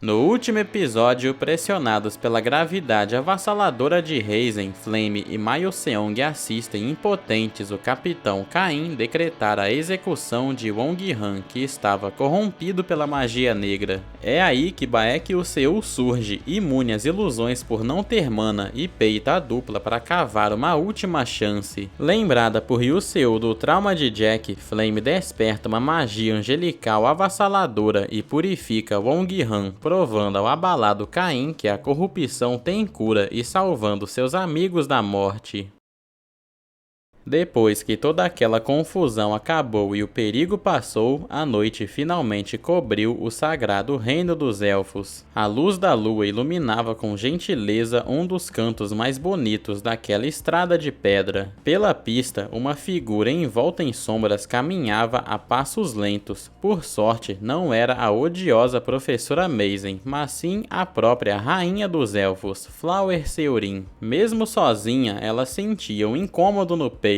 No último episódio, pressionados pela gravidade avassaladora de Raizen, Flame e Mayoseong assistem impotentes o capitão Caim decretar a execução de Wong-Han, que estava corrompido pela magia negra. É aí que Baek Yu-Seul surge, imune às ilusões por não ter mana, e peita a dupla para cavar uma última chance. Lembrada por Yu-Seul do trauma de Jack, Flame desperta uma magia angelical avassaladora e purifica Wong-Han, provando ao abalado Caim que a corrupção tem cura e salvando seus amigos da morte. Depois que toda aquela confusão acabou e o perigo passou, a noite finalmente cobriu o sagrado reino dos elfos. A luz da lua iluminava com gentileza um dos cantos mais bonitos daquela estrada de pedra. Pela pista, uma figura envolta em sombras caminhava a passos lentos. Por sorte, não era a odiosa professora Meizen, mas sim a própria rainha dos elfos, Flower Seurin. Mesmo sozinha, ela sentia um incômodo no peito.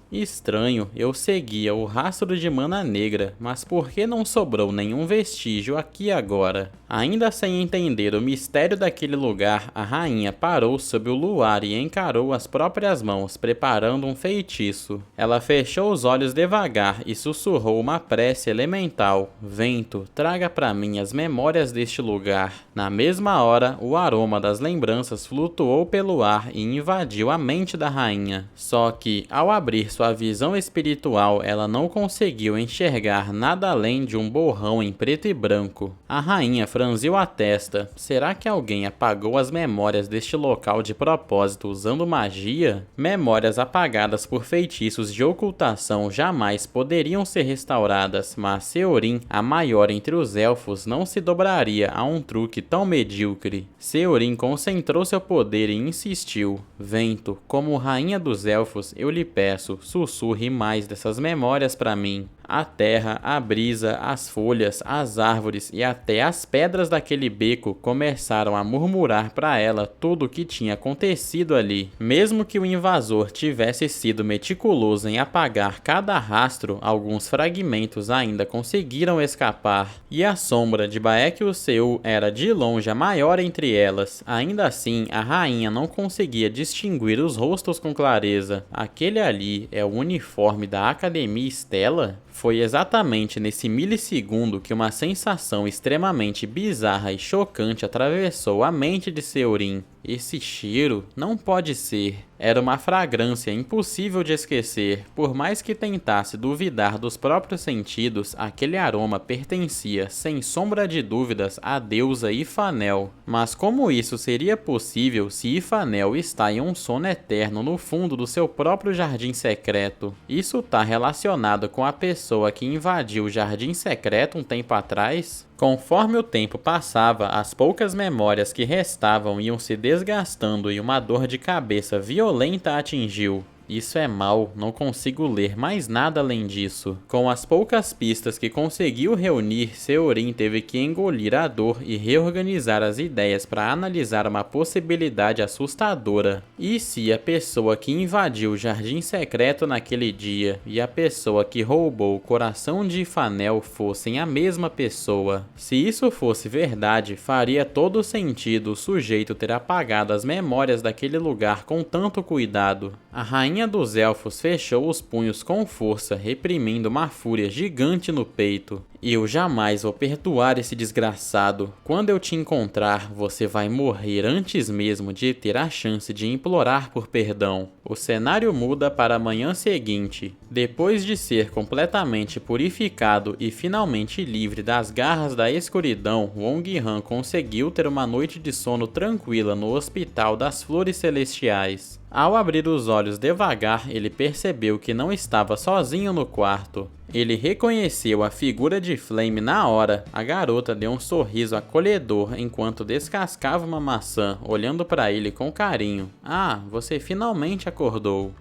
Estranho, eu seguia o rastro de mana negra, mas por que não sobrou nenhum vestígio aqui agora? Ainda sem entender o mistério daquele lugar, a rainha parou sob o luar e encarou as próprias mãos, preparando um feitiço. Ela fechou os olhos devagar e sussurrou uma prece elemental: "Vento, traga para mim as memórias deste lugar." Na mesma hora, o aroma das lembranças flutuou pelo ar e invadiu a mente da rainha. Só que, ao abrir sua visão espiritual, ela não conseguiu enxergar nada além de um borrão em preto e branco. A rainha franziu a testa. Será que alguém apagou as memórias deste local de propósito usando magia? Memórias apagadas por feitiços de ocultação jamais poderiam ser restauradas, mas Seurin, a maior entre os elfos, não se dobraria a um truque tão medíocre. Seurin concentrou seu poder e insistiu: "Vento, como rainha dos elfos, eu lhe peço, sussurre mais dessas memórias para mim." A terra, a brisa, as folhas, as árvores e até as pedras daquele beco começaram a murmurar para ela tudo o que tinha acontecido ali. Mesmo que o invasor tivesse sido meticuloso em apagar cada rastro, alguns fragmentos ainda conseguiram escapar. E a sombra de Baek Yu-Seul era de longe a maior entre elas. Ainda assim, a rainha não conseguia distinguir os rostos com clareza. Aquele ali é o uniforme da Academia Stella? Foi exatamente nesse milissegundo que uma sensação extremamente bizarra e chocante atravessou a mente de Seurin. Esse cheiro não pode ser. Era uma fragrância impossível de esquecer. Por mais que tentasse duvidar dos próprios sentidos, aquele aroma pertencia, sem sombra de dúvidas, à deusa Ifanel. Mas como isso seria possível se Ifanel está em um sono eterno no fundo do seu próprio jardim secreto? Isso está relacionado com a pessoa que invadiu o jardim secreto um tempo atrás? Conforme o tempo passava, as poucas memórias que restavam iam se desgastando e uma dor de cabeça violenta a atingiu. Isso é mal, não consigo ler mais nada além disso. Com as poucas pistas que conseguiu reunir, Seurin teve que engolir a dor e reorganizar as ideias para analisar uma possibilidade assustadora. E se a pessoa que invadiu o jardim secreto naquele dia e a pessoa que roubou o coração de Ifanel fossem a mesma pessoa? Se isso fosse verdade, faria todo sentido o sujeito ter apagado as memórias daquele lugar com tanto cuidado. A rainha dos elfos fechou os punhos com força, reprimindo uma fúria gigante no peito. "Eu jamais vou perdoar esse desgraçado. Quando eu te encontrar, você vai morrer antes mesmo de ter a chance de implorar por perdão." O cenário muda para a manhã seguinte. Depois de ser completamente purificado e finalmente livre das garras da escuridão, Wong-Han conseguiu ter uma noite de sono tranquila no Hospital das Flores Celestiais. Ao abrir os olhos devagar, ele percebeu que não estava sozinho no quarto. Ele reconheceu a figura de Flame na hora. A garota deu um sorriso acolhedor enquanto descascava uma maçã, olhando para ele com carinho. "Ah, você finalmente acordou."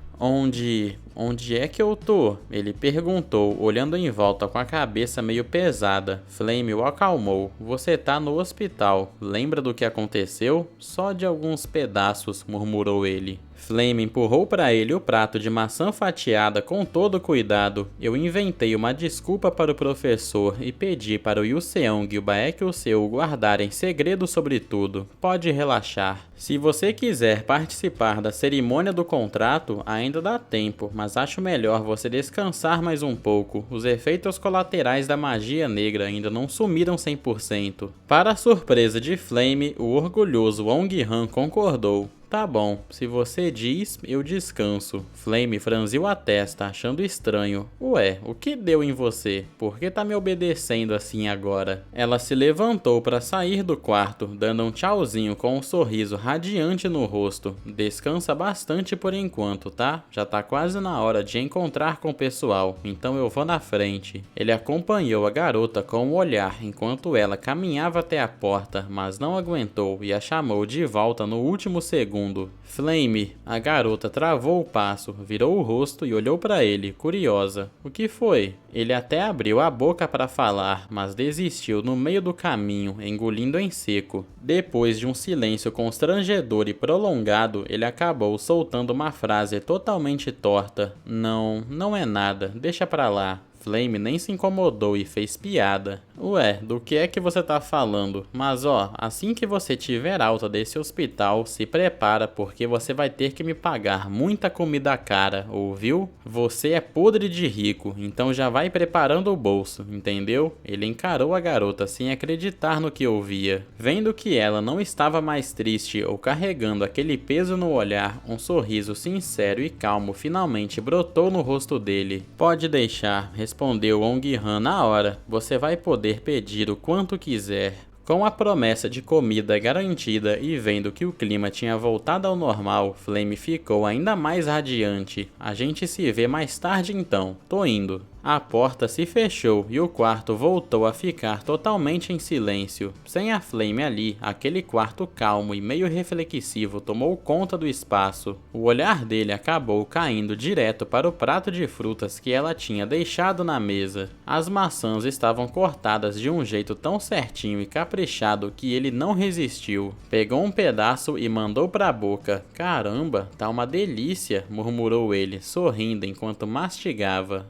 onde é que eu tô? Ele perguntou, olhando em volta com a cabeça meio pesada. Flame o acalmou. Você tá no hospital. Lembra do que aconteceu? Só de alguns pedaços, murmurou ele. Flame empurrou para ele o prato de maçã fatiada com todo cuidado. Eu inventei uma desculpa para o professor e pedi para o Yuseong e o Baekhyuseo guardarem segredo sobre tudo. Pode relaxar. Se você quiser participar da cerimônia do contrato, ainda dá tempo, mas acho melhor você descansar mais um pouco. Os efeitos colaterais da magia negra ainda não sumiram 100%. Para a surpresa de Flame, o orgulhoso Wong-Han concordou. Tá bom, se você diz, eu descanso. Flame franziu a testa, achando estranho. Ué, o que deu em você? Por que tá me obedecendo assim agora? Ela se levantou para sair do quarto, dando um tchauzinho com um sorriso radiante no rosto. Descansa bastante por enquanto, tá? Já tá quase na hora de encontrar com o pessoal, então eu vou na frente. Ele acompanhou a garota com um olhar enquanto ela caminhava até a porta, mas não aguentou e a chamou de volta no último segundo. Flame, a garota travou o passo, virou o rosto e olhou para ele, curiosa. O que foi? Ele até abriu a boca para falar, mas desistiu no meio do caminho, engolindo em seco. Depois de um silêncio constrangedor e prolongado, ele acabou soltando uma frase totalmente torta. Não é nada, deixa pra lá. Flame nem se incomodou e fez piada. Ué, do que é que você tá falando? Mas ó, assim que você tiver alta desse hospital, se prepara porque você vai ter que me pagar muita comida cara, ouviu? Você é podre de rico, então já vai preparando o bolso, entendeu? Ele encarou a garota sem acreditar no que ouvia. Vendo que ela não estava mais triste ou carregando aquele peso no olhar, um sorriso sincero e calmo finalmente brotou no rosto dele. Pode deixar, respondeu Wong-Han na hora. Você vai poder pedir o quanto quiser. Com a promessa de comida garantida e vendo que o clima tinha voltado ao normal, Flame ficou ainda mais radiante. A gente se vê mais tarde então. Tô indo. A porta se fechou e o quarto voltou a ficar totalmente em silêncio. Sem a Flame ali, aquele quarto calmo e meio reflexivo tomou conta do espaço. O olhar dele acabou caindo direto para o prato de frutas que ela tinha deixado na mesa. As maçãs estavam cortadas de um jeito tão certinho e caprichado que ele não resistiu. Pegou um pedaço e mandou para a boca. Caramba, tá uma delícia, murmurou ele, sorrindo enquanto mastigava.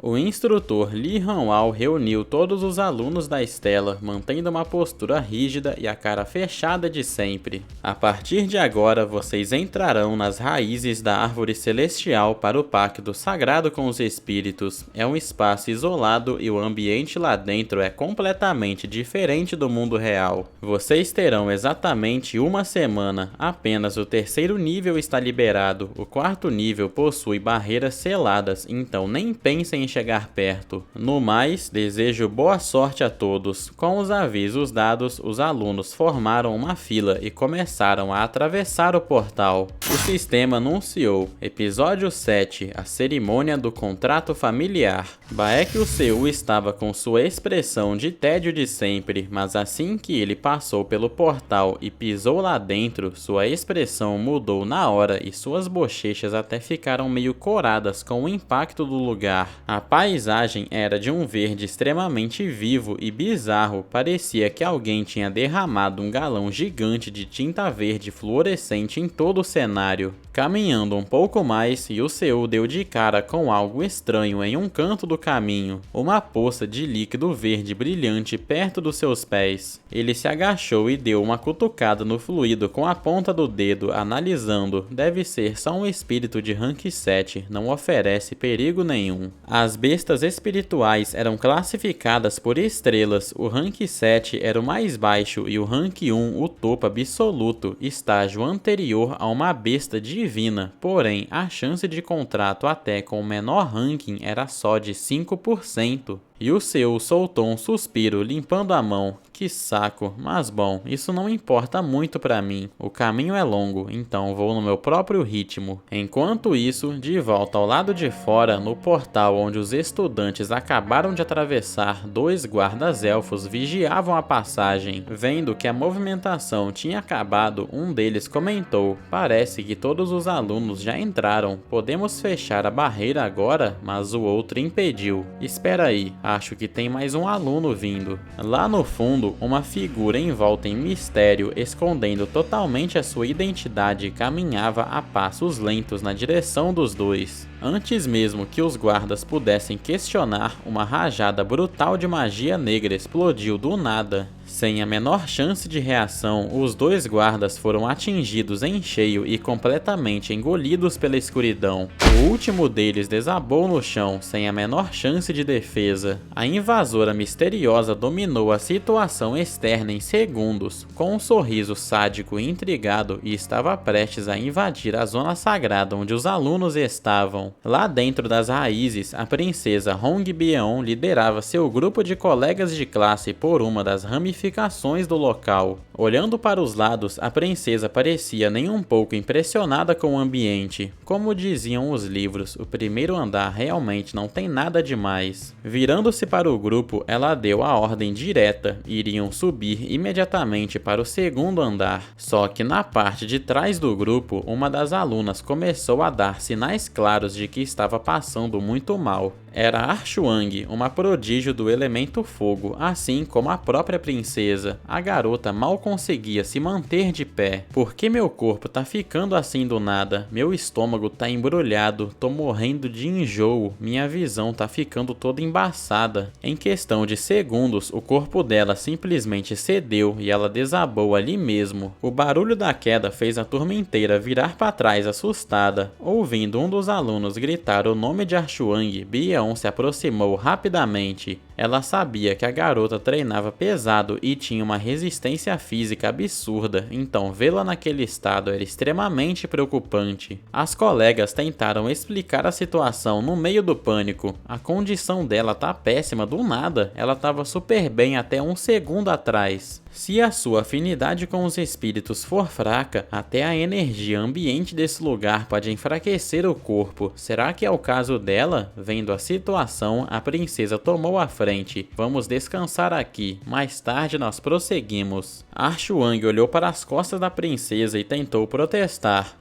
O instrutor Lee Han-wal reuniu todos os alunos da Estela, mantendo uma postura rígida e a cara fechada de sempre. A partir de agora, vocês entrarão nas raízes da árvore celestial para o pacto sagrado com os espíritos. É um espaço isolado e o ambiente lá dentro é completamente diferente do mundo real. Vocês terão exatamente uma semana. Apenas o terceiro nível está liberado. O quarto nível possui barreiras seladas, então nem pensem em chegar perto. No mais, desejo boa sorte a todos. Com os avisos dados, os alunos formaram uma fila e começaram a atravessar o portal. O sistema anunciou: Episódio 7, a cerimônia do contrato familiar. Baekhyuseo estava com sua expressão de tédio de sempre, mas assim que ele passou pelo portal e pisou lá dentro, sua expressão mudou na hora e suas bochechas até ficaram meio coradas com o impacto do lugar. A paisagem era de um verde extremamente vivo e bizarro, parecia que alguém tinha derramado um galão gigante de tinta verde fluorescente em todo o cenário. Caminhando um pouco mais, Yuseou deu de cara com algo estranho em um canto do caminho, uma poça de líquido verde brilhante perto dos seus pés. Ele se agachou e deu uma cutucada no fluido com a ponta do dedo, analisando. Deve ser só um espírito de rank 7, não oferece perigo nenhum. As bestas espirituais eram classificadas por estrelas, o rank 7 era o mais baixo e o rank 1 o topo absoluto, estágio anterior a uma besta divina, porém a chance de contrato até com o menor ranking era só de 5%. E o Seu soltou um suspiro, limpando a mão. Que saco, mas bom, isso não importa muito pra mim. O caminho é longo, então vou no meu próprio ritmo. Enquanto isso, de volta ao lado de fora, no portal onde os estudantes acabaram de atravessar, 2 guardas elfos vigiavam a passagem. Vendo que a movimentação tinha acabado, um deles comentou: "Parece que todos os alunos já entraram. Podemos fechar a barreira agora?" Mas o outro impediu. "Espera aí, acho que tem mais um aluno vindo." Lá no fundo, uma figura envolta em mistério, escondendo totalmente a sua identidade, caminhava a passos lentos na direção dos dois. Antes mesmo que os guardas pudessem questionar, uma rajada brutal de magia negra explodiu do nada. Sem a menor chance de reação, os 2 guardas foram atingidos em cheio e completamente engolidos pela escuridão. O último deles desabou no chão, sem a menor chance de defesa. A invasora misteriosa dominou a situação externa em segundos, com um sorriso sádico e intrigado, e estava prestes a invadir a zona sagrada onde os alunos estavam. Lá dentro das raízes, a princesa Hong Bieon liderava seu grupo de colegas de classe por uma das ramificações do local. Olhando para os lados, a princesa parecia nem um pouco impressionada com o ambiente. Como diziam os livros, o primeiro andar realmente não tem nada demais. Virando-se para o grupo, ela deu a ordem direta: iriam subir imediatamente para o segundo andar. Só que na parte de trás do grupo, uma das alunas começou a dar sinais claros de que estava passando muito mal. Era Arshuang, uma prodígio do elemento fogo, assim como a própria princesa. A garota mal conseguia se manter de pé. "Por que meu corpo tá ficando assim do nada? Meu estômago tá embrulhado, tô morrendo de enjoo, minha visão tá ficando toda embaçada." Em questão de segundos, o corpo dela simplesmente cedeu e ela desabou ali mesmo. O barulho da queda fez a turma inteira virar para trás assustada. Ouvindo um dos alunos gritar o nome de Arshuang, Bieon se aproximou rapidamente. Ela sabia que a garota treinava pesado e tinha uma resistência física absurda, então vê-la naquele estado era extremamente preocupante. As colegas tentaram explicar a situação no meio do pânico. A condição dela tá péssima do nada, ela tava super bem até um segundo atrás. Se a sua afinidade com os espíritos for fraca, até a energia ambiente desse lugar pode enfraquecer o corpo. Será que é o caso dela? Vendo a situação, a princesa tomou a frente. "Vamos descansar aqui. Mais tarde nós prosseguimos." Arshuang olhou para as costas da princesa e tentou protestar.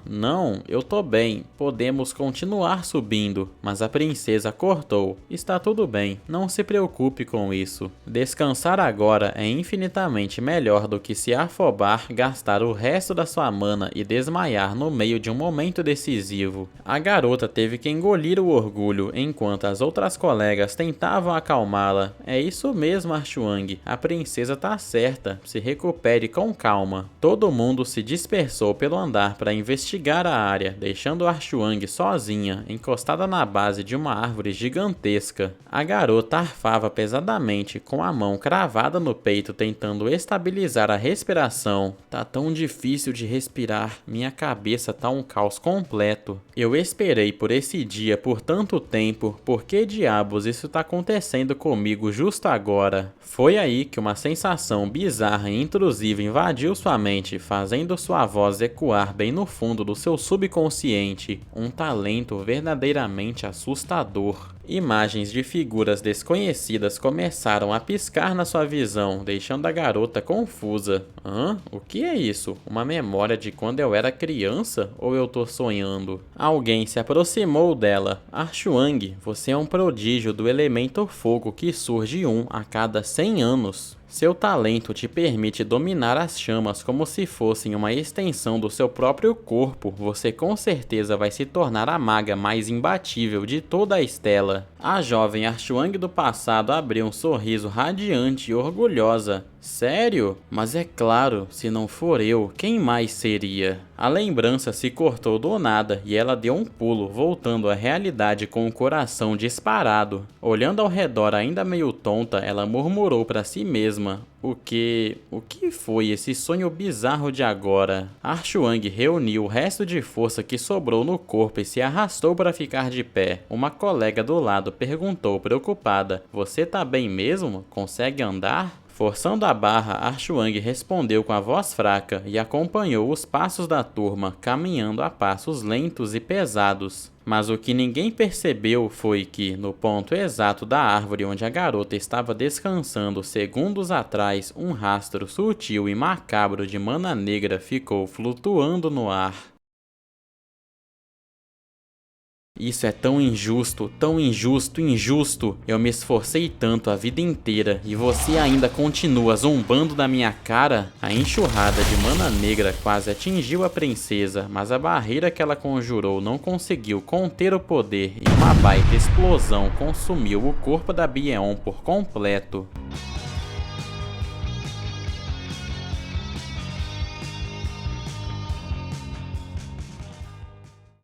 Não, eu tô bem. Podemos continuar subindo." Mas a princesa cortou. "Está tudo bem. Não se preocupe com isso. Descansar agora é infinitamente melhor do que se afobar, gastar o resto da sua mana e desmaiar no meio de um momento decisivo." A garota teve que engolir o orgulho, enquanto as outras colegas tentavam acalmá-la. "É isso mesmo, Arshuang. A princesa tá certa. Se recupere com calma." Todo mundo se dispersou pelo andar para investigar a área, deixando Arshuang sozinha, encostada na base de uma árvore gigantesca. A garota arfava pesadamente, com a mão cravada no peito, tentando estabilizar a respiração. "Tá tão difícil de respirar, minha cabeça tá um caos completo. Eu esperei por esse dia por tanto tempo, por que diabos isso tá acontecendo comigo justo agora?" Foi aí que uma sensação bizarra e intrusiva invadiu sua mente, fazendo sua voz ecoar bem no fundo do seu subconsciente. Um talento verdadeiramente assustador. Imagens de figuras desconhecidas começaram a piscar na sua visão, deixando a garota confusa. O que é isso? Uma memória de quando eu era criança? Ou eu tô sonhando? Alguém se aproximou dela. "Arshuang, você é um prodígio do elemento fogo que surge a cada 100 anos. Seu talento te permite dominar as chamas como se fossem uma extensão do seu próprio corpo. Você com certeza vai se tornar a maga mais imbatível de toda a estela." A jovem Arshuang do passado abriu um sorriso radiante e orgulhosa. Sério? Mas é claro, se não for eu, quem mais seria? A lembrança se cortou do nada e ela deu um pulo, voltando à realidade com o coração disparado. Olhando ao redor ainda meio tonta, ela murmurou para si mesma: O que foi esse sonho bizarro de agora? Arshuang reuniu o resto de força que sobrou no corpo e se arrastou para ficar de pé. Uma colega do lado perguntou preocupada: Você tá bem mesmo? Consegue andar? Forçando a barra, Arshuang respondeu com a voz fraca e acompanhou os passos da turma, caminhando a passos lentos e pesados. Mas o que ninguém percebeu foi que, no ponto exato da árvore onde a garota estava descansando segundos atrás, um rastro sutil e macabro de mana negra ficou flutuando no ar. Isso é tão injusto, injusto. Eu me esforcei tanto a vida inteira e você ainda continua zombando da minha cara? A enxurrada de mana negra quase atingiu a princesa, mas a barreira que ela conjurou não conseguiu conter o poder e uma baita explosão consumiu o corpo da Byeon por completo.